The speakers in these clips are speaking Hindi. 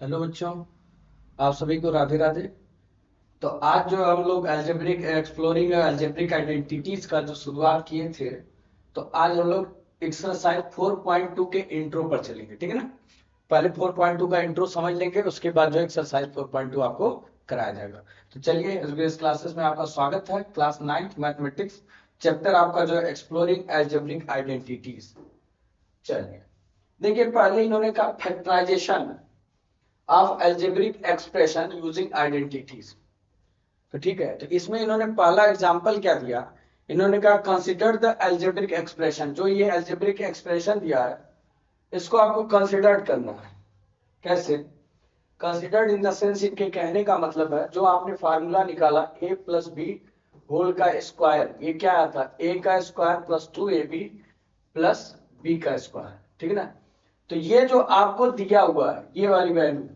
हेलो बच्चों, आप सभी को राधे राधे। तो आज जो हम लोग अलजेब्रिक एक्सप्लोरिंग अलजेब्रिक आइडेंटिटीज का जो शुरुआत किए थे, तो आज हम लोग एक्सरसाइज 4.2 के इंट्रो पर चलेंगे। ठीक है ना। पहले 4.2 का इंट्रो समझ लेंगे, उसके बाद जो एक्सरसाइज 4.2 आपको कराया जाएगा। तो चलिए, एसबीएस क्लासेस में आपका स्वागत है। क्लास 9th मैथमेटिक्स, चैप्टर आपका जो है एक्सप्लोरिंग अलजेब्रिक आइडेंटिटीज। चलिए देखिए, पहले इन्होंने कहा factorisation of algebraic expression using identities. तो ठीक है, तो इसमें इन्होंने पहला एग्जांपल क्या दिया। इन्होंने कहा कंसीडर द अलजेब्रिक एक्सप्रेशन। जो ये अलजेब्रिक एक्सप्रेशन दिया है, इसको आपको कंसीडर करना है। कैसे कंसीडर्ड? इन द सेंस, इनके कहने का मतलब है जो आपने फार्मूला निकाला a प्लस बी होल का स्क्वायर, ये क्या आता है? a का square plus 2ab plus b का स्क्वायर। ठीक है ना। तो ये जो आपको दिया हुआ है, ये वाली वैल्यू,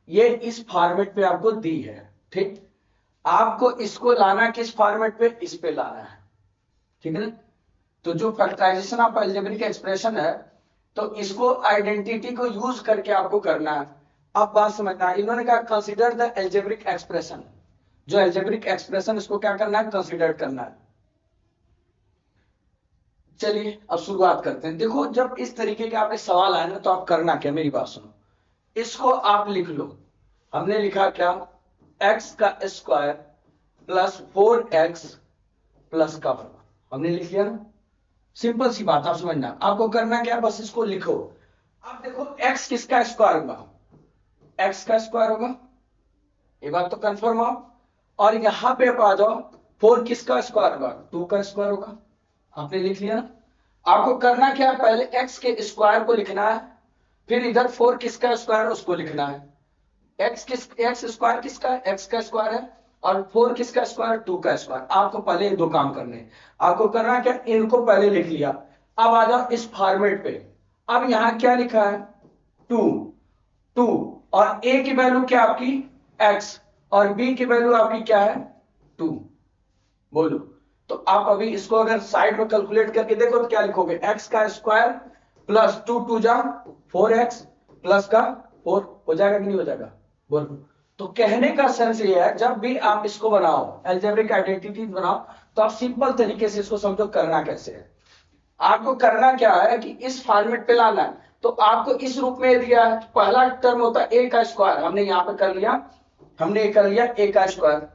ये इस फॉर्मेट पे आपको दी है। ठीक, आपको इसको लाना किस फॉर्मेट पे? इस पे लाना है। ठीक है ना। तो जो फैक्टराइजेशन ऑफ अलजेब्रिक एक्सप्रेशन है, तो इसको आइडेंटिटी को यूज करके आपको करना है। अब बात समझना, इन्होंने कहा कंसीडर द अलजेब्रिक एक्सप्रेशन। जो अलजेब्रिक एक्सप्रेशन, इसको क्या करना है? कंसीडर करना है। चलिए अब शुरुआत करते हैं। देखो, जब इस तरीके के आपके सवाल आए ना, तो आप करना क्या, मेरी बात सुनो। इसको आप लिख लो। हमने लिखा क्या? x का स्क्वायर प्लस 4x प्लस का 4। हमने लिख लिया ना। सिंपल सी बात, आप समझना। आपको करना क्या, बस इसको लिखो। अब देखो, x किसका स्क्वायर होगा? x का स्क्वायर होगा, ये बात तो कंफर्म हो। और यहां पे आप आ जाओ, 4 किसका स्क्वायर होगा? 2 का स्क्वायर होगा। आपने लिख लिया ना। आपको करना क्या है, पहले x के स्क्वायर को लिखना है, फिर इधर 4 किसका स्क्वायर है उसको लिखना है। एक्स स्क्वायर किसका है? एक्स का स्क्वायर है। और 4 किसका स्क्वायर? 2 का स्क्वायर। आपको पहले ये दो काम करने हैं। आपको करना क्या, इनको पहले लिख लिया। अब आ जाओ इस फॉर्मेट पे। अब यहां क्या लिखा है? 2। 2 और a की वैल्यू क्या आपकी? x। और b की वैल्यू आपकी क्या है? 2। बोलो। तो आप अभी इसको अगर साइड में कैलकुलेट करके देखो, तो क्या लिखोगे? x का स्क्वायर प्लस 2 2 जा 4x प्लस का 4 हो जाएगा कि नहीं हो जाएगा? बोलो। तो कहने का सेंस ये है, जब भी आप इसको बनाओ, अलजेब्रिक आइडेंटिटीज बनाओ, तो आप सिंपल तरीके से इसको समझो करना कैसे है। आपको करना क्या है कि इस फॉर्मेट पे लाना है। तो आपको इस रूप में दिया है, पहला टर्म होता है a का स्क्वायर, हमने यहां पे कर लिया। हमने ये कर लिया a का स्क्वायर।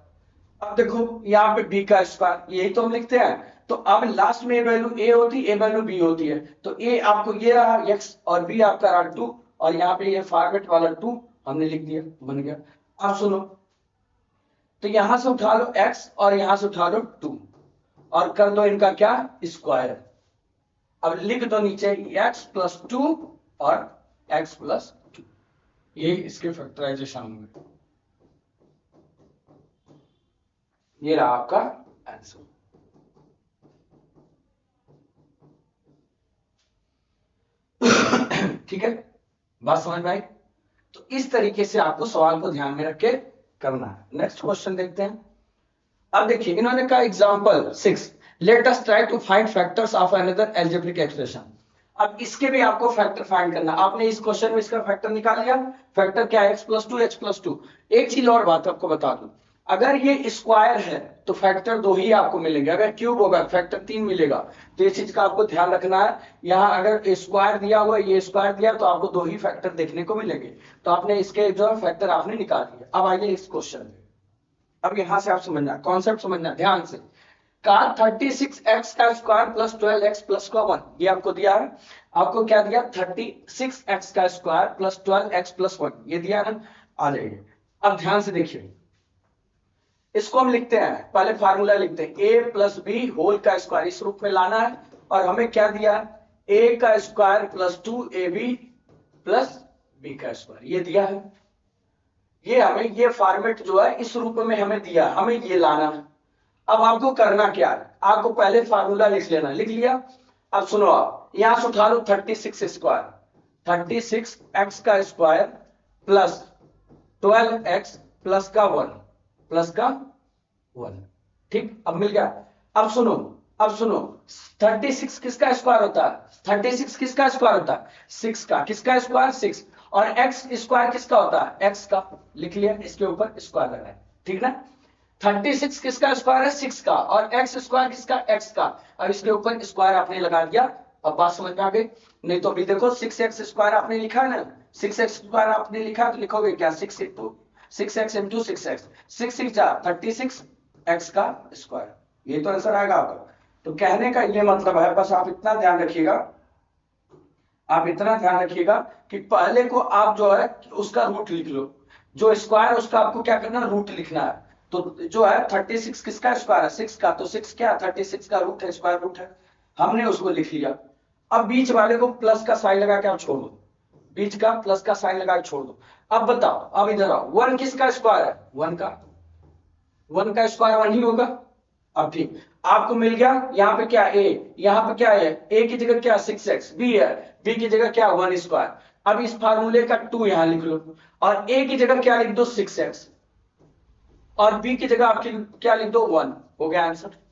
अब देखो यहाँ पे b का स्क्वायर, यही तो हम लिखते हैं। तो अब लास्ट में वैल्यू a होती है, a वैल्यू b होती है। तो a आपको ये रहा x, और b आपका रहा 2, और यहाँ पे ये फॉर्मेट वाला 2 हमने लिख दिया, बन गया। अब सुनो, तो यहां से उठा लो x और यहां से उठा लो 2, और कर दो इनका क्या? स्क्वायर। अब लिख दो नीचे x प्लस 2 और x प्लस 2। ये इसके फैक्टराइजेशन होंगे। ये रहा आपका आंसर। ठीक है, बात समझ में आई? तो इस तरीके से आपको सवाल को ध्यान में रख के करना है। नेक्स्ट क्वेश्चन देखते हैं। अब देखिए, इन्होंने कहा example 6, let us try to find factors of another algebraic expression. अब इसके भी आपको फैक्टर फाइंड करना। आपने इस क्वेश्चन में इसका फैक्टर निकाल लिया। फैक्टर क्या है? x plus 2 x plus 2। एक चीज और बात आपको बता दूं, अगर ये स्क्वायर है तो फैक्टर 2 ही आपको मिलेंगे। अगर क्यूब होगा फैक्टर 3 मिलेगा। तो इस चीज का आपको ध्यान रखना है। यहाँ अगर स्क्वायर दिया हुआ, ये स्क्वायर दिया, तो आपको 2 ही फैक्टर देखने को मिलेंगे। तो आपने इसके जो फैक्टर आपने निकाल दिया। अब आइए इस क्वेश्चन में। अब यहां से आप समझना, कॉन्सेप्ट समझना ध्यान से। का 36x का स्क्वायर प्लस 12x प्लस का 1, ये आपको दिया है। आपको क्या दिया? 36x का स्क्वायर प्लस 12x प्लस 1, ये दिया है ना। आ जाइए, अब ध्यान से देखिए। इसको हम लिखते हैं, पहले फार्मूला लिखते हैं, a प्लस बी होल का स्क्वायर, इस रूप में लाना है। और हमें क्या दिया? a का square plus 2ab plus b का स्क्वायर, ये दिया है। ये हमें ये फॉर्मेट जो है इस रूप में हमें दिया, हमें ये लाना है। अब आपको करना क्या है? आपको पहले फार्मूला लिख लेना। लिख लिया? अब सुनो, आप यहां से उठा लो 36 स्क्वायर, 36x का स्क्वायर प्लस 12x प्लस का 1 प्लस का 1। ठीक, अब मिल गया। अब सुनो, अब सुनो, 36 किसका स्क्वायर होता है? 36 किसका स्क्वायर होता है? 6 का। किसका स्क्वायर? 6। और एक्स स्क्वायर किसका होता है, एक्स का, लिख लिया, इसके ऊपर स्क्वायर लगाए, ठीक ना। 36 किसका स्क्वायर है, 6 का, और एक्स स्क्वायर किसका, एक्स का। अब इसके ऊपर स्क्वायर आपने लगा दिया। अब बात समझ में आ गई। नहीं तो अभी देखो 6x स्क्वायर आपने लिखा है ना, 6x स्क्वायर आपने लिखा तो लिखोगे क्या, 6x इंटू 6x, 6 6 जा 36 x का स्क्वायर, ये तो आंसर आएगा आपका। तो कहने का ये मतलब है, बस आप इतना ध्यान रखिएगा, आप इतना ध्यान रखिएगा कि पहले को आप जो है उसका रूट लिख लो, जो स्क्वायर उसका आपको क्या करना, रूट लिखना है। तो जो है 36 किसका स्क्वायर है, 6 का, तो 6 क्या 36 का रूट है, स्क्वायर रूट है, हमने उसको लिख लिया। अब बीच वाले को प्लस का साइन लगा के आप छोड़ दो, बीच का प्लस का साइन लगा के छोड़ दो। अब बताओ, अब इधर आओ, 1 किसका स्क्वायर है, 1 का, 1 का स्क्वायर 1 ही होगा। अब ठीक, आपको मिल गया, यहाँ पे क्या a, यहाँ पे क्या है, a की जगह क्या 6x, b है, b की जगह क्या 1 स्क्वायर। अब इस फार्मूले का 2 यहां लिख लो, और a की जगह क्या लिख दो 6x, और b की जगह आपकी क्या लिख दो 1, हो गया आंसर।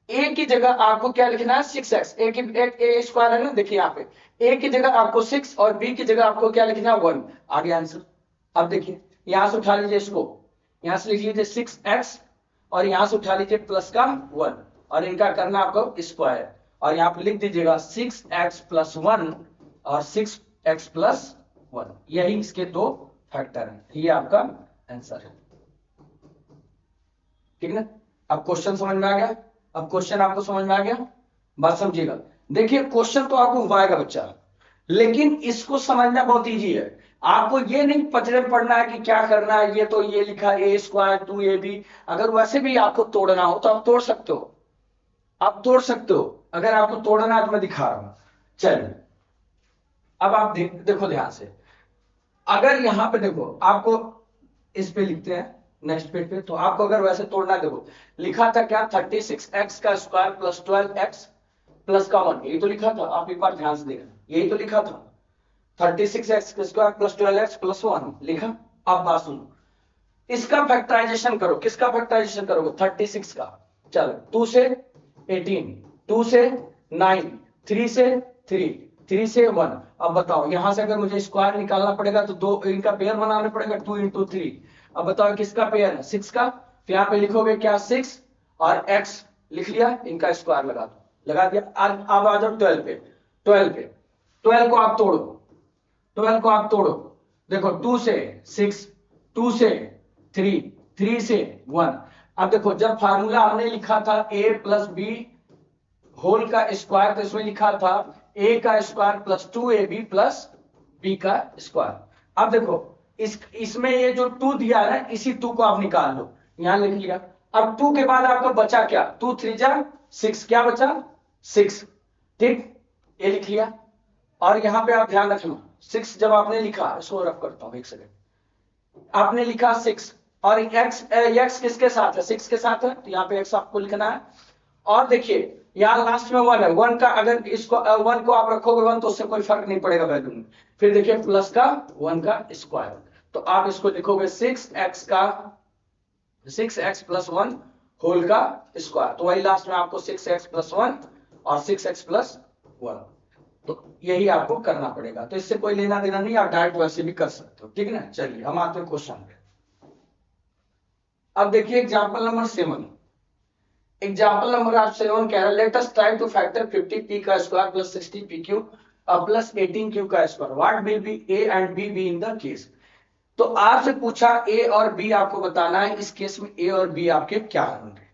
a की जगह आपको क्या लिखना है 6x, a की a स्क्वायर है ना, देखिए यहाँ पे a की जगह आपको 6 और b की जगह आपको क्या लिखना है 1, आ गया आंसर। अब देखिए यहां से उठा लीजिए इसको, यहां से लिख लीजिए 6x, और यहां से उठा लीजिए प्लस का 1, और इनका करना आपको स्क्वायर, और यहां पे लिख दीजिएगा 6x प्लस 1 और 6x प्लस 1, यही इसके दो फैक्टर हैं, ये आपका आंसर है, ठीक ना। अब क्वेश्चन समझ में आ गया, अब क्वेश्चन आपको समझ में आ गया, बात समझिएगा। देखिए क्वेश्चन तो आपको घुमाएगा बच्चा, लेकिन इसको समझना बहुत इजी है। आपको ये नहीं पचड़े पड़ना है कि क्या करना है, ये तो ये लिखा ए स्क्वायर 2ab, अगर वैसे भी आपको तोड़ना हो तो आप तोड़ सकते हो, आप तोड़ सकते हो, अगर आपको तोड़ना है तो मैं दिखा रहा हूं। चलिए अब आप देखो ध्यान से, अगर यहां पे देखो आपको इस पे लिखते हैं नेक्स्ट पेज पे, तो आपको अगर वैसे तोड़ना, देखो लिखा था क्या 36x का स्क्वायर प्लस 12x प्लस का 1, यही तो लिखा था, आप एक बार ध्यान से देखना, यही तो लिखा था 36x square plus 12x plus 1 लिखा। अब बात सुनो, इसका फैक्टराइजेशन करो, किसका फैक्टराइजेशन करोगे 36 का, चलो 2 से 18, 2 से 9, 3 से 3, 3 से 1। अब बताओ यहां से अगर मुझे स्क्वायर निकालना पड़ेगा तो दो इनका पेयर बनाना पड़ेगा, 2 इंटू 3। अब बताओ किसका पेयर है 6 का, तो यहाँ पे लिखोगे क्या 6 और x लिख लिया, इनका स्क्वायर लगा दो, लगा दिया। अब आ जाओ 12 पे, 12 पे, 12 को आप तोड़ो, 12 को आप तोड़ो, देखो 2 से 6, 2 से 3, 3 से 1। अब देखो जब फार्मूला हमने लिखा था a प्लस बी होल का स्क्वायर, तो इसमें लिखा था a का square plus 2ab plus b का स्क्वायर। अब देखो इसमें ये जो 2 दिया है ना, इसी 2 को आप निकाल लो, यहां लिख लिया। अब 2 के बाद आपका बचा क्या, 2 3 जा 6, क्या बचा 6, ठीक, ये लिख लिया। और यहां पे आप ध्यान रखना 6 जब आपने लिखा, इसको रफ करता हूं एक सेकंड, आपने लिखा 6 और x किसके साथ है, 6 के साथ है, तो यहाँ पे x आपको लिखना है। और देखिए यहाँ लास्ट में 1 है, 1 का अगर इसको 1 को आप रखोगे 1 तो उससे कोई फर्क नहीं पड़ेगा वैल्यू में। फिर देखिए प्लस का 1 का स्क्वायर, तो आप इसको लिखोगे 6x प्लस 1 होल का स्क्वायर, तो वही लास्ट में आपको 6x प्लस 1 और 6x प्लस 1, तो यही आपको करना पड़ेगा। तो इससे कोई लेना देना नहीं, आप डायरेक्ट वैसे भी कर सकते हो, ठीक है ना। चलिए हम आते हैं क्वेश्चन पे। अब देखिए एग्जांपल नंबर 7, एग्जांपल नंबर आप 7 कह रहा है late us try two factor 50p का square plus 60pq plus 18q का square, what will be a and b be in the case. तो आपसे पूछा a और b आपको बताना है, इस केस में a और b आपके क्या होंगे।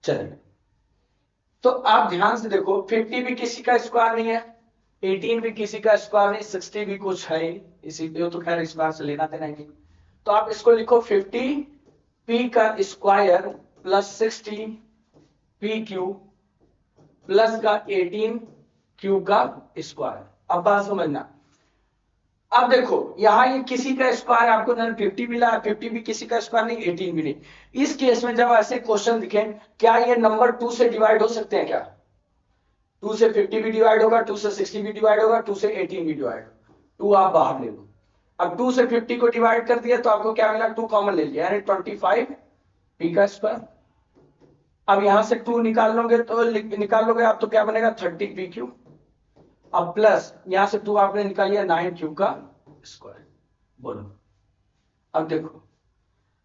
चलिए तो आप ध्यान से देखो, 50 भी किसी का स्क्वायर नहीं है, 18 भी किसी का स्क्वायर नहीं, 60 भी कुछ है इसीलिए, तो खैर इस बार से लेना देना नहीं। तो आप इसको लिखो 50 p का square plus 60 p Q plus का 18 क्यू का स्क्वायर। अब बात समझना, अब देखो यहां ये किसी का स्क्वायर आपको 50 मिला है, 50 भी किसी का स्क्वायर नहीं, 18 भी नहीं। इस केस में जब ऐसे क्वेश्चन दिखे, क्या ये नंबर 2 से डिवाइड हो सकते हैं क्या, 2 से 50 भी डिवाइड होगा, 2 से 60 भी डिवाइड होगा, 2 से 18 भी डिवाइड होगा, 2 आप बाहर ले लो। अब 2 से 50 को डिवाइड कर दिया तो आपको क्या मिला, 2 कॉमन ले लिया, यानी 25 p का स्क्वायर। अब यहां से 2 निकाल लोगे तो निकाल लोगे आप, तो क्या बनेगा 30 p क्यू। अब प्लस यहां से 2 आपने निकाल लिया 9 का स्क्वायर। बोलो अब देखो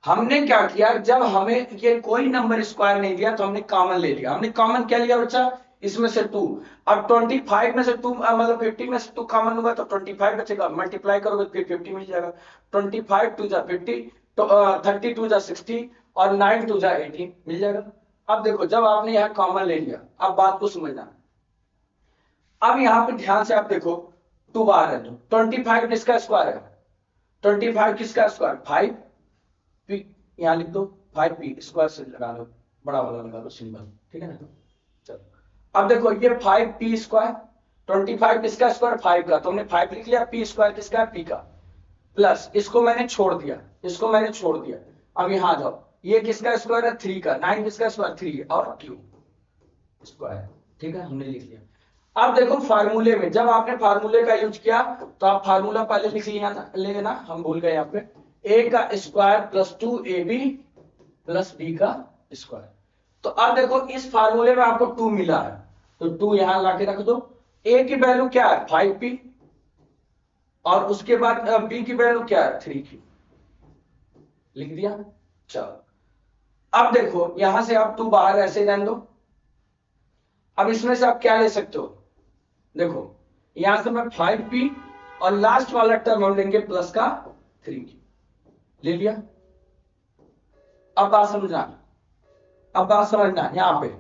हमने क्या किया, जब हमें ये कोई नंबर स्क्वायर नहीं दिया तो हमने कॉमन ले लिया। हमने कॉमन क्या लिया बच्चा, इसमें से 2। अब 25 में से 2 मतलब 50 में से 2 कॉमन हुआ तो 25 बचेगा, मल्टीप्लाई करोगे फिर 50 मिल जाएगा। 25 2 जा 50 तो 30 2 जा 60 और 9 2 जा 18 मिल जाएगा। अब देखो जब आपने यहाँ कॉमन ले लिया, अब बात को समझना। अब यहाँ पे ध्यान से आप देखो 2 बाहर है तो 25 किसका स्क्वायर है, 25 किसका स्क्वायर 5 पी, यहाँ लिख दो 5p स्क्वायर से लगा लो, बड़ा वाला लगा लो सिंबल, ठीक है ना। चलो अब देखो ये 5p स्क्वायर, 25 किसका स्क्वायर 5 का, तो हमने 5 लिख लिया, p स्क्वायर किसका p का, प्लस इसको मैंने छोड़ दिया, इसको मैंने छोड़ दिया। अब यहाँ आ जाओ, ये किसका स्क्वायर है 3 का, 9 किसका स्क्वायर 3 और q स्क्वायर, ठीक है हमने लिख लिया। अब देखो फार्मूले में, जब आपने फार्मूले का यूज किया तो आप फार्मूला पहले लिख लिया लेना, हम भूल गए यहाँ पे, a का square plus 2ab plus b का स्क्वायर। तो अब देखो इस फार्मूले में आपको 2 मिला है तो 2 यहां लाके रख दो। a की वैल्यू क्या है 5p और उसके बाद b की वैल्यू क्या है 3q, लिख दिया। चलो अब देखो यहां से आप 2 बाहर ऐसे रहने दो। अब इसमें से आप क्या ले सकते हो, देखो यहां से मैं 5p और लास्ट वाला टर्म हम लेंगे प्लस का 3q, ले लिया। अब बात समझना, अब बात समझना यहां पे,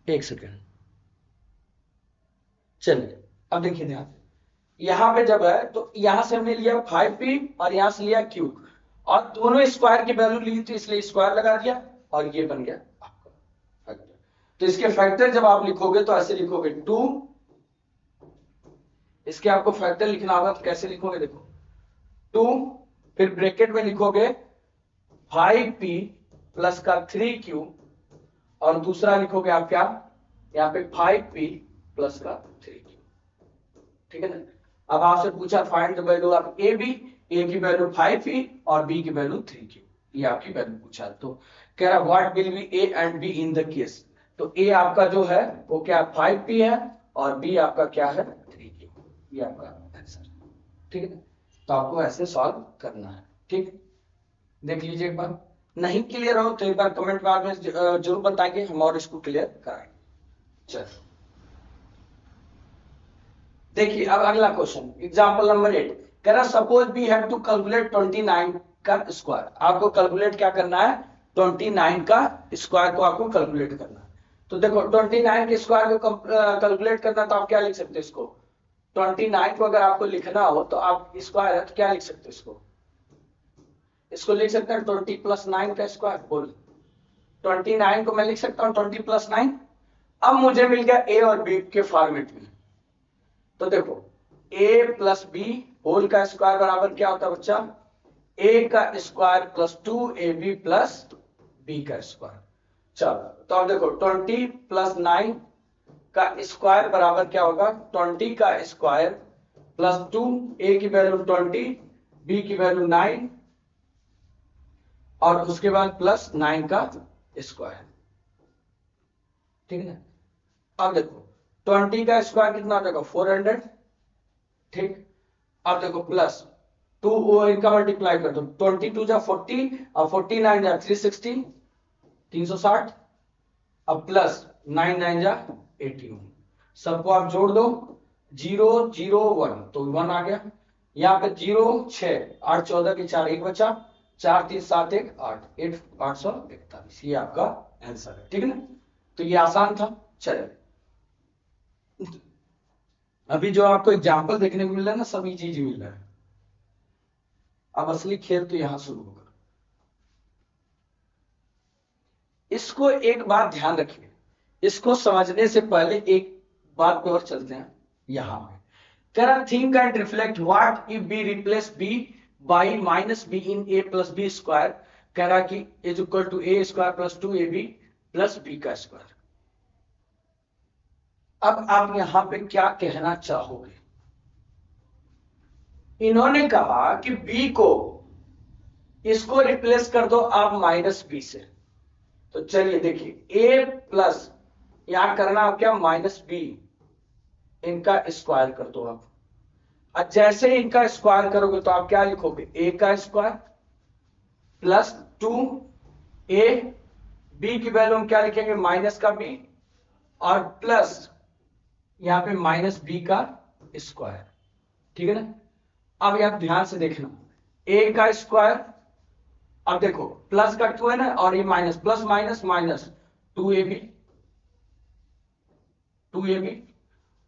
एक सेकेंड चलिए अब देखिए ध्यान, यहां पे जब है तो यहां से हमने लिया 5p और यहां से लिया q और दोनों स्क्वायर की वैल्यू ली थी इसलिए स्क्वायर लगा दिया और ये बन गया आपका फैक्टर। तो इसके फैक्टर जब आप लिखोगे तो ऐसे लिखोगे 2, इसके आपको फैक्टर लिखना होगा तो कैसे लिखोगे, देखो 2 फिर ब्रैकेट में लिखोगे 5p प्लस का 3q और दूसरा लिखोगे आप क्या, यहाँ पे 5p प्लस का 3q, ठीक है ना। अब आपसे पूछा find the value of a की वैल्यू 5p और b की वैल्यू 3q, ये आपकी वैल्यू पूछा। तो कह रहा what will be a and b in the case, तो a आपका जो है वो क्या 5p है और b आपका क्या है 3q, ये आपका आंसर, ठीक है। तो आपको ऐसे सॉल्व करना है, ठीक। देख लीजिए एक बार, नहीं क्लियर हो तो एक बार कमेंट बॉक्स में जरूर बताएंगे, हम और इसको क्लियर कराएंगे। चलो देखिए अब अगला क्वेश्चन एग्जांपल नंबर 8 कह रहा suppose we have to calculate 29 का स्क्वायर। आपको कैलकुलेट क्या करना है 29 का स्क्वायर को आपको कैलकुलेट करना है। तो देखो 29 के स्क्वायर को कैलकुलेट करना तो आप क्या लिख सकते हो, इसको 29 को अगर आपको लिखना हो तो आप स्क्वायर है तो क्या लिख सकते हो, इसको लिख सकते हैं 20 प्लस 9 का स्क्वायर। बोल 29 को मैं लिख सकता हूँ 20 प्लस 9। अब मुझे मिल गया a और b के फॉर्मेट में, तो देखो a प्लस बी होल का स्क्वायर बराबर क्या होता है बच्चा, a का square plus 2ab plus b का स्क्वायर। चलो तो अब देखो 20 प्लस 9 का स्क्वायर बराबर क्या होगा 20 का स्क्वायर प्लस 2, a की वैल्यू 20 b की वैल्यू 9 और उसके बाद प्लस 9 का स्क्वायर, ठीक है ना। अब देखो 20 का स्क्वायर कितना हो जाएगा 400, ठीक। अब देखो प्लस 2 इनका मल्टीप्लाई कर दो, 22 जा 40 और 49 जा 360 360, अब प्लस 9 9 जा 81, सबको आप जोड़ दो 0 0 1 तो 1 आ गया। यहाँ पे 0 6 8 14 के 4 1 बचा, 4 3 7 1 8 841, ये आपका आंसर है, ठीक है ना। तो ये आसान था। चलिए अभी जो आपको एग्जाम्पल देखने को मिल रहा है ना सभी चीज मिल रहा है, अब असली खेल तो यहां शुरू होगा। इसको एक बात ध्यान रखिए, इसको समझने से पहले एक बात पे और चलते हैं। यहां पे कह रहा think and reflect what if b replace b by minus b in a plus B square. कह रहा कि is equal to a square plus 2ab plus b का स्क्वायर। अब आप यहां पे क्या कहना चाहोगे, इन्होंने कहा कि b को इसको रिप्लेस कर दो आप माइनस बी से। तो चलिए देखिए a प्लस यहां करना आप क्या माइनस बी इनका स्क्वायर कर दो आप। और जैसे ही इनका स्क्वायर करोगे तो आप क्या लिखोगे, ए का स्क्वायर प्लस 2a, बी की वैल्यू हम क्या लिखेंगे, माइनस का बी, और प्लस यहां पे माइनस बी का स्क्वायर। ठीक है ना। अब आप ध्यान से देखना, ए का स्क्वायर, अब देखो प्लस का 2 है ना, और ये minus, plus minus minus 2ab, 2ab,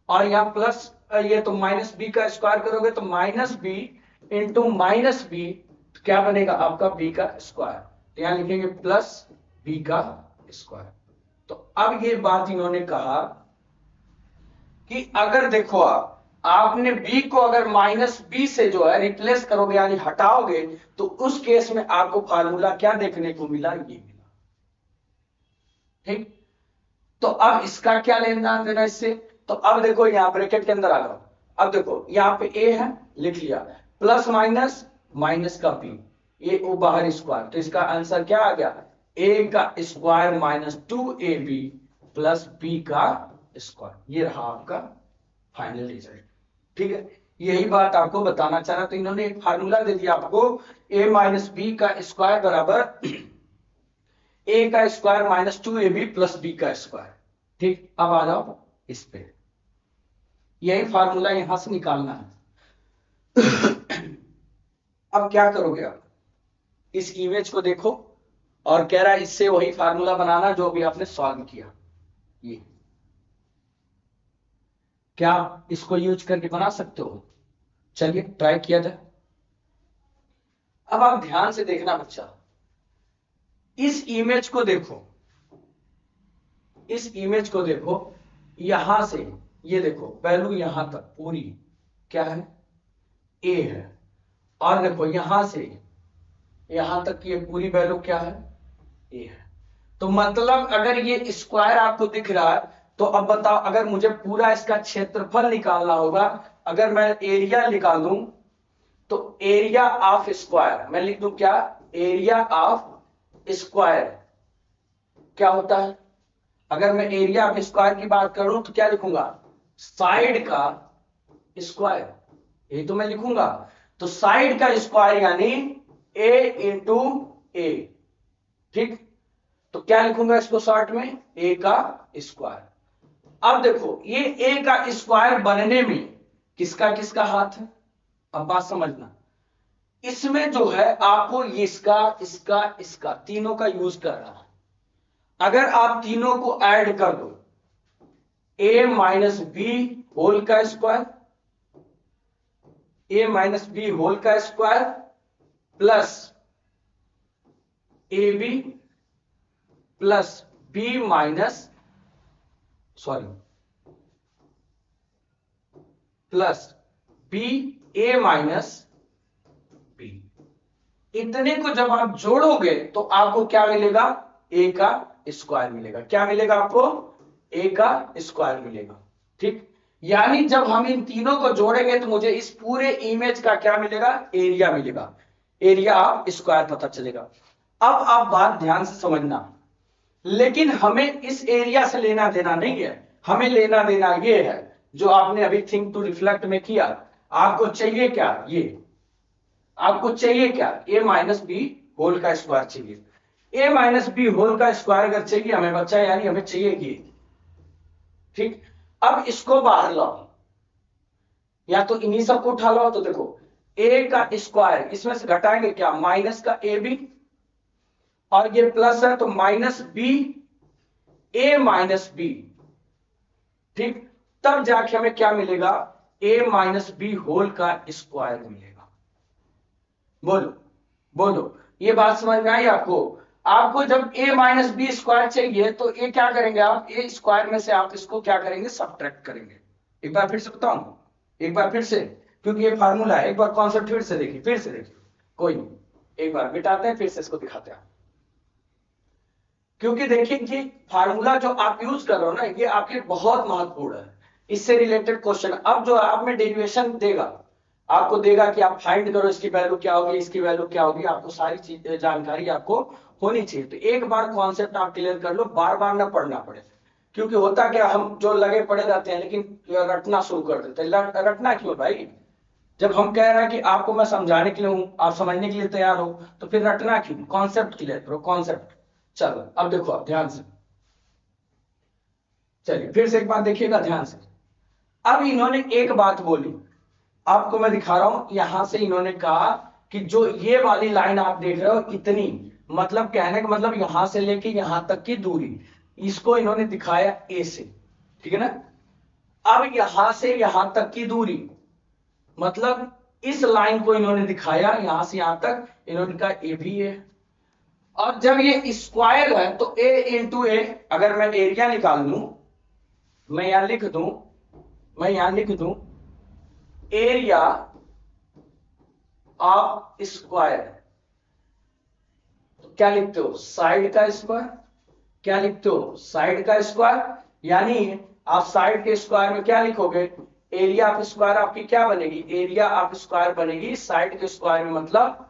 और यहां प्लस, ये तो माइनस बी का स्क्वायर करोगे तो minus b into minus b, क्या बनेगा आपका बी का स्क्वायर। तो यहां लिखेंगे प्लस बी का स्क्वायर। तो अब ये बात इन्होंने कहा कि अगर देखो आपने b को अगर माइनस बी से जो है रिप्लेस करोगे यानी हटाओगे, तो उस केस में आपको फार्मूला क्या देखने को मिला, ये मिला। ठीक। तो अब इसका क्या लेना देना इससे, तो अब देखो यहां ब्रैकेट के अंदर आ जाओ। अब देखो यहाँ पे a है, लिख लिया, प्लस माइनस माइनस का b, ये ओ बाहर स्क्वायर, तो इसका आंसर क्या आ गया, a का square minus 2ab plus b का स्क्वायर। ये रहा आपका फाइनल रिजल्ट। ठीक है, यही बात आपको बताना चाह रहा। तो इन्होंने एक फार्मूला दे दिया आपको, a माइनस बी का स्क्वायर बराबर a का square minus 2ab plus b का स्क्वायर। ठीक, अब आ जाओ इस पे, यही फार्मूला यहां से निकालना है। अब क्या करोगे आप, इस इमेज को देखो और कह रहा है इससे वही फार्मूला बनाना जो भी आपने सॉल्व किया। ये क्या आप इसको यूज करके बना सकते हो, चलिए ट्राई किया जाए। अब आप ध्यान से देखना बच्चा, इस इमेज को देखो, इस इमेज को देखो, यहां से ये देखो वैल्यू यहां तक पूरी क्या है, a है, और देखो यहां से यहां तक ये पूरी वैल्यू क्या है, a है। तो मतलब अगर ये स्क्वायर आपको दिख रहा है, तो अब बताओ अगर मुझे पूरा इसका क्षेत्रफल निकालना होगा, अगर मैं एरिया निकालूं, तो एरिया ऑफ स्क्वायर मैं लिख दूं क्या, एरिया ऑफ स्क्वायर क्या होता है। अगर मैं एरिया ऑफ स्क्वायर की बात करूं तो क्या लिखूंगा, साइड का स्क्वायर, ये तो मैं लिखूंगा। तो साइड का स्क्वायर यानी a इंटू ए। ठीक, तो क्या लिखूंगा इसको शॉर्ट में, a का स्क्वायर। अब देखो ये a का स्क्वायर बनने में किसका किसका हाथ है, अब बात समझना। इसमें जो है आपको इसका इसका इसका तीनों का यूज कर रहा है। अगर आप तीनों को ऐड कर दो, a माइनस बी होल का square, a minus B whole का square plus A B plus B minus sorry plus B A minus B, इतने को जब आप जोड़ोगे तो आपको क्या मिलेगा, a का स्क्वायर मिलेगा। क्या मिलेगा आपको, a का स्क्वायर मिलेगा। ठीक, यानी जब हम इन तीनों को जोड़ेंगे तो मुझे इस पूरे इमेज का क्या मिलेगा, एरिया मिलेगा, एरिया ऑफ स्क्वायर पता चलेगा। अब आप बात ध्यान से समझना, लेकिन हमें इस एरिया से लेना देना नहीं है, हमें लेना देना ये है जो आपने अभी थिंक टू रिफ्लेक्ट में किया। आपको चाहिए क्या, ये आपको चाहिए क्या, a माइनस बी होल का स्क्वायर चाहिए। a माइनस बी होल का स्क्वायर अगर चाहिए हमें बच्चा, यानी हमें चाहिए ये। ठीक, अब इसको बाहर लाओ, या तो इन्हीं सबको उठा लो। तो देखो a का स्क्वायर, इसमें से घटाएंगे क्या, माइनस का ए बी, और ये प्लस है तो माइनस बी ए माइनस बी। ठीक, तब जाके हमें क्या मिलेगा, a माइनस बी होल का स्क्वायर मिलेगा। बोलो बोलो, ये बात समझ में आई आपको। आपको जब a माइनस बी स्क्वायर चाहिए तो ये क्या करेंगे आप, a स्क्वायर में से आप इसको क्या करेंगे, सब्ट्रैक्ट करेंगे। एक बार फिर से बताऊं, एक बार फिर से, क्योंकि ये फार्मूला है, एक बार कॉन्सेप्ट फिर से देखिए, फिर से देखिए, कोई नहीं, एक बार मिटाते हैं फिर से इसको दिखाते हैं। क्योंकि देखिए कि फार्मूला जो आप यूज कर रहे हो ना, ये आपके बहुत महत्वपूर्ण है, इससे रिलेटेड क्वेश्चन। अब जो आप में डेरिवेशन देगा, आपको देगा कि आप फाइंड करो इसकी वैल्यू क्या होगी, इसकी वैल्यू क्या होगी, आपको सारी चीज जानकारी आपको होनी चाहिए। तो एक बार कॉन्सेप्ट आप क्लियर कर लो, बार बार ना पढ़ना पड़े, क्योंकि होता क्या, हम जो लगे पड़े रहते हैं लेकिन रटना शुरू कर देते हैं। रटना क्यों भाई? जब हम कह रहे हैं कि आपको मैं समझाने के लिए हूं, आप समझने के लिए तैयार हो, तो फिर रटना क्यों? कॉन्सेप्ट क्लियर करो, कॉन्सेप्ट। चलो अब देखो, आप ध्यान से, चलिए फिर से एक बात देखिएगा ध्यान से। अब इन्होंने एक बात बोली, आपको मैं दिखा रहा हूं, यहां से इन्होंने कहा कि जो ये वाली लाइन आप देख रहे हो इतनी, मतलब कहने का मतलब यहां से लेके यहां तक की दूरी, इसको इन्होंने दिखाया ए से, ठीक है ना। अब यहां से यहां तक की दूरी, मतलब इस लाइन को इन्होंने दिखाया यहां से यहां तक, इन्होंने कहा ए भी है। और जब ये स्क्वायर है तो ए इंटू ए, अगर मैं एरिया निकाल लूं, मैं यहां लिख दूं, एरिया ऑफ स्क्वायर, तो क्या लिखते हो? साइड का स्क्वायर। क्या लिखते हो? साइड का स्क्वायर। यानी आप साइड के स्क्वायर में क्या लिखोगे? एरिया ऑफ स्क्वायर आपकी क्या बनेगी? एरिया ऑफ स्क्वायर बनेगी साइड के स्क्वायर में, मतलब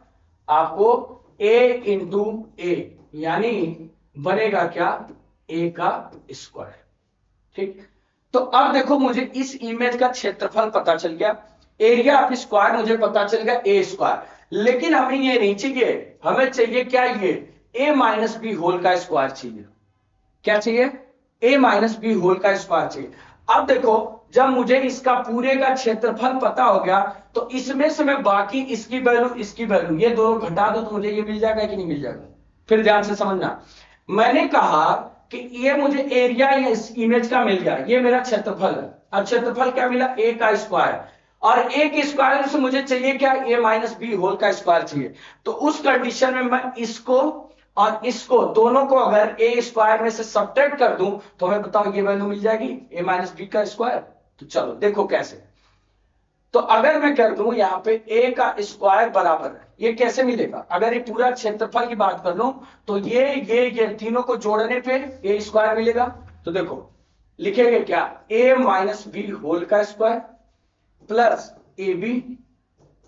आपको ए इंटू ए, यानी बनेगा क्या? ए का स्क्वायर। ठीक, तो अब देखो, मुझे इस इमेज का क्षेत्रफल पता चल गया, एरिया ऑफ स्क्वायर मुझे पता चल गया ए स्क्वायर, लेकिन हमें ये नहीं चाहिए, हमें चाहिए क्या? ये ए माइनस बी होल का स्क्वायर चाहिए। क्या चाहिए? ए माइनस बी होल का स्क्वायर चाहिए। अब देखो, जब मुझे इसका पूरे का क्षेत्रफल पता हो गया, तो इसमें से मैं बाकी इसकी वैल्यू, इसकी वैल्यू, ये दोनों घटा दो तो मुझे ये मिल जाएगा कि नहीं मिल जाएगा? फिर ध्यान से समझना, मैंने कहा कि ये मुझे एरिया या इस इमेज का मिल गया, ये मेरा क्षेत्रफल है। अब क्षेत्रफल क्या मिला? ए का स्क्वायर। और ए के स्क्वायर से मुझे चाहिए क्या? ए माइनस बी होल का स्क्वायर चाहिए। तो उस कंडीशन में मैं इसको और इसको दोनों को अगर ए स्क्वायर में से सब्ट्रैक्ट कर दूं, तो हमें बताओ ये वैल्यू मिल जाएगी, ए माइनस बी का स्क्वायर। तो चलो देखो कैसे। तो अगर मैं कर दूं यहां पे ए का स्क्वायर बराबर है, ये कैसे मिलेगा? अगर ये पूरा क्षेत्रफल की बात कर लूं, तो ये तीनों को जोड़ने पे ए स्क्वायर मिलेगा। तो देखो लिखेंगे क्या? ए माइनस बी होल का square plus A B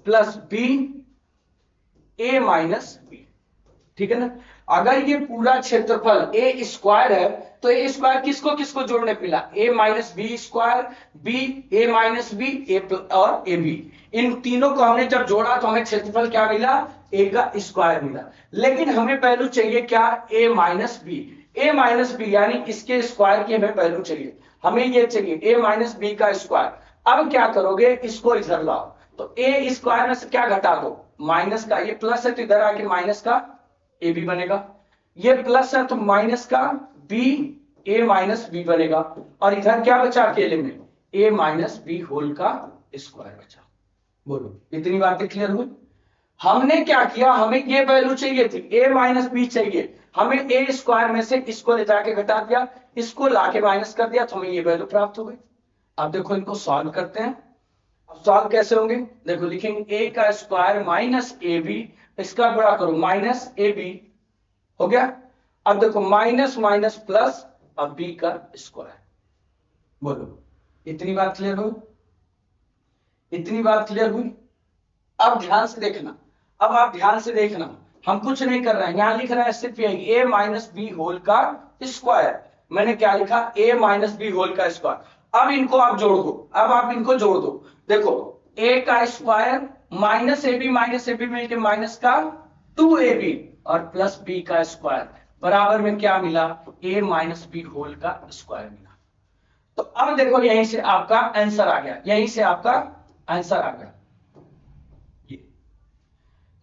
plus B A minus b, ठीक है ना। अगर ये पूरा क्षेत्रफल ए स्क्वायर है, तो ए स्क्वायर किसको किसको जोड़ने पे मिला? ए माइनस बी स्क्वायर, बी ए माइनस बी, ए और ए बी, इन तीनों को हमने जब जोड़ा तो हमें क्षेत्रफल क्या मिला? ए का स्क्वायर मिला। लेकिन हमें वैल्यू चाहिए क्या? A minus B. A minus B यानी इसके स्क्वायर की हमें वैल्यू चाहिए, हमें ये चाहिए ए माइनस बी का स्क्वायर। अब क्या करोगे? इसको इधर लाओ, तो ए स्क्वायर में से क्या घटा दो? माइनस का, ये प्लस है तो इधर आके माइनस का ए बी बनेगा, ये प्लस है तो माइनस का बी ए माइनस बी बनेगा, और इधर क्या बचा अकेले में? ए माइनस बी होल का स्क्वायर बचा। बोलो इतनी बातें क्लियर हुई? हमने क्या किया? हमें ये वैल्यू चाहिए थी, ए माइनस बी चाहिए, हमें ए स्क्वायर में से इसको ले जाके घटा दिया, इसको लाके माइनस कर दिया, तो हमें ये वैल्यू प्राप्त हो गई। अब देखो इनको सॉल्व करते हैं। अब सॉल्व कैसे होंगे? देखो लिखेंगे ए का स्क्वायर माइनस ए बी, इसका बड़ा करो माइनस ए बी, हो गया। अब देखो माइनस माइनस प्लस, अब बी का स्क्वायर। बोलो इतनी बात क्लियर हुई? इतनी बात क्लियर हुई? अब ध्यान से देखना, अब आप ध्यान से देखना, हम कुछ नहीं कर रहे हैं, यहां लिख रहा है सिर्फ यही ए माइनस बी होल का स्क्वायर। मैंने क्या लिखा? ए माइनस बी होल का स्क्वायर। अब इनको आप जोड़ दो, अब आप इनको जोड़ दो, देखो ए का स्क्वायर माइनस ए बी मिलकर माइनस का 2ab और प्लस बी का स्क्वायर बराबर में क्या मिला? ए माइनस बी होल का स्क्वायर मिला। तो अब देखो यहीं से आपका आंसर आ गया, यहीं से आपका आंसर आ गया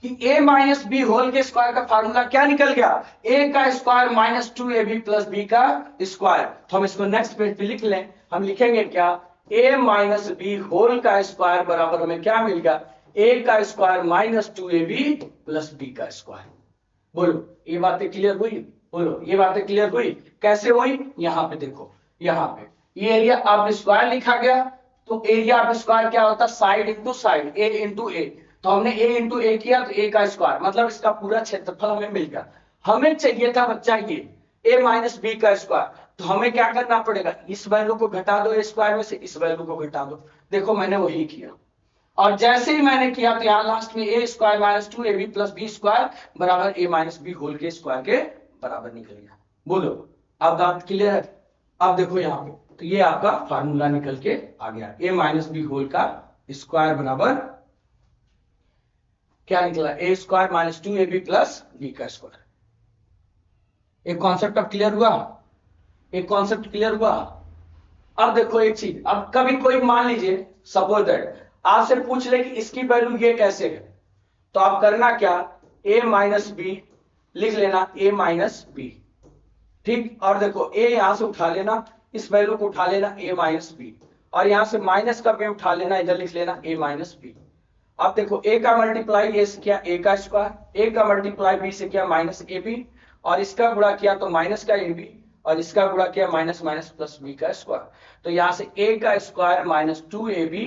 कि ए माइनस बी होल के स्क्वायर का फार्मूला क्या निकल गया? ए का square minus 2ab plus b का स्क्वायर। तो हम इसको नेक्स्ट पेज पे लिख लें, हम लिखेंगे क्या? ए माइनस बी होल का स्क्वायर बराबर हमें क्या मिल गया? ए का square minus 2ab plus b का स्क्वायर। बोलो ये बातें क्लियर हुई? बोलो ये बातें क्लियर हुई? कैसे हुई? यहां पे देखो, यहां पे ये एरिया ऑफ स्क्वायर लिखा गया, तो एरिया ऑफ स्क्वायर क्या होता है? साइड इंटू साइड, ए इंटू ए। तो हमने ए इंटू ए किया तो ए का स्क्वायर, मतलब इसका पूरा क्षेत्रफल हमें मिल गया। हमें चाहिए था बच्चा ये ए माइनस बी का स्क्वायर, तो हमें क्या करना पड़ेगा? इस वैल्यू को घटा दो ए स्क्वायर में से, इस वैल्यू को घटा दो। देखो मैंने वही किया, और जैसे ही मैंने किया तो यहाँ लास्ट में A square minus 2ab plus B square बराबर ए माइनस बी होल के स्क्वायर के बराबर निकल गया। बोलो अब बात क्लियर है? अब देखो यहाँ पे, तो ये आपका फार्मूला निकल के आ गया, a माइनस बी होल का स्क्वायर बराबर क्या निकला, a square minus 2ab plus b का स्क्वायर। एक कॉन्सेप्ट अब क्लियर हुआ, एक कॉन्सेप्ट क्लियर हुआ। अब देखो एक चीज, अब कभी कोई मान लीजिए सपोज दैट आपसे पूछ ले कि इसकी वैल्यू ये कैसे है, तो आप करना क्या, a माइनस बी लिख लेना, a माइनस बी, ठीक। और देखो a यहां से उठा लेना, इस वैल्यू को उठा लेना a माइनस बी, और यहां से माइनस का b उठा लेना, इधर लिख लेना a माइनस बी। अब देखो a का मल्टीप्लाई a से किया a का स्क्वायर, a का मल्टीप्लाई b से किया माइनस ए बी, और इसका गुणा किया तो माइनस का ए बी, और इसका गुणा किया माइनस माइनस प्लस बी का स्क्वायर। तो यहां से a का square minus 2ab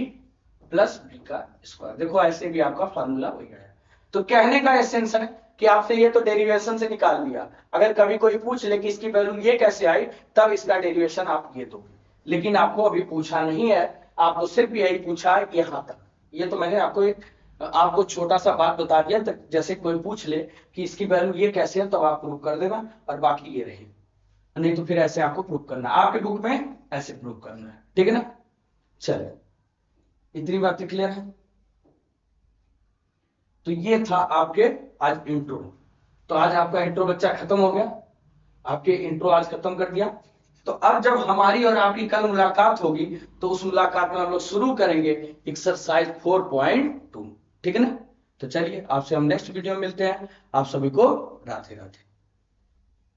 plus b का स्क्वायर। देखो ऐसे भी आपका फॉर्मूला हो गया है। तो कहने का एसेंस है कि आपसे ये तो डेरिवेशन से निकाल लिया, अगर कभी कोई पूछ ले कि इसकी वैल्यू ये कैसे आई, तब इसका डेरिवेशन आप ये दोगे, लेकिन आपको अभी पूछा नहीं है, आपको सिर्फ यही पूछा है यहाँ तक। ये तो मैंने आपको छोटा सा बात बता दिया, तो जैसे कोई पूछ ले कि इसकी वैल्यू ये कैसे है, तब आप प्रूव कर देना, और बाकी ये रहे, नहीं तो फिर ऐसे आपको प्रूव करना, आपके बुक में ऐसे प्रूव करना है, ठीक है ना। चलिए, इतनी बातें क्लियर है। तो ये था आपके आज इंट्रो। तो आज आपका इंट्रो बच्चा खत्म हो गया, आपके इंट्रो आज खत्म कर दिया। तो अब जब हमारी और आपकी कल मुलाकात होगी, तो उस मुलाकात में हम लोग शुरू करेंगे एक्सरसाइज 4.2, ठीक है ना। तो चलिए, आपसे हम नेक्स्ट वीडियो में मिलते हैं। आप सभी को राधे राधे।